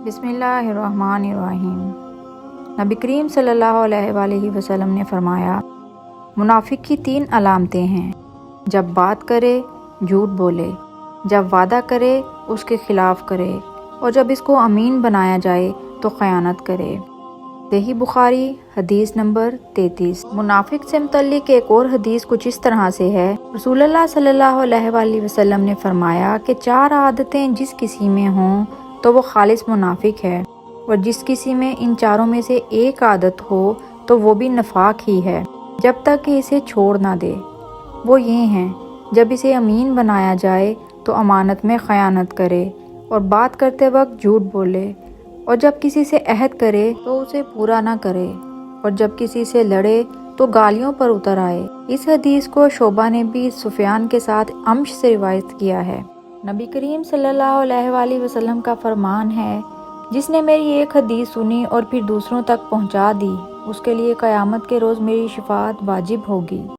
بسم اللہ الرحمن الرحیم۔ نبی کریم صلی اللہ علیہ وآلہ وسلم نے فرمایا، منافق کی 3 علامتیں ہیں: جب بات کرے جھوٹ بولے، جب وعدہ کرے اس کے خلاف کرے، اور جب اس کو امین بنایا جائے تو خیانت کرے۔ صحیح بخاری حدیث نمبر 33۔ منافق سے متعلق ایک اور حدیث کچھ اس طرح سے ہے، رسول اللہ صلی اللہ علیہ وآلہ وسلم نے فرمایا کہ 4 عادتیں جس کسی میں ہوں تو وہ خالص منافق ہے، اور جس کسی میں ان 4 میں سے ایک عادت ہو تو وہ بھی نفاق ہی ہے، جب تک کہ اسے چھوڑ نہ دے۔ وہ یہ ہیں: جب اسے امین بنایا جائے تو امانت میں خیانت کرے، اور بات کرتے وقت جھوٹ بولے، اور جب کسی سے عہد کرے تو اسے پورا نہ کرے، اور جب کسی سے لڑے تو گالیوں پر اتر آئے۔ اس حدیث کو شعبہ نے بھی سفیان کے ساتھ امش سے روایت کیا ہے۔ نبی کریم صلی اللہ علیہ وآلہ وسلم کا فرمان ہے، جس نے میری ایک حدیث سنی اور پھر دوسروں تک پہنچا دی، اس کے لیے قیامت کے روز میری شفاعت واجب ہوگی۔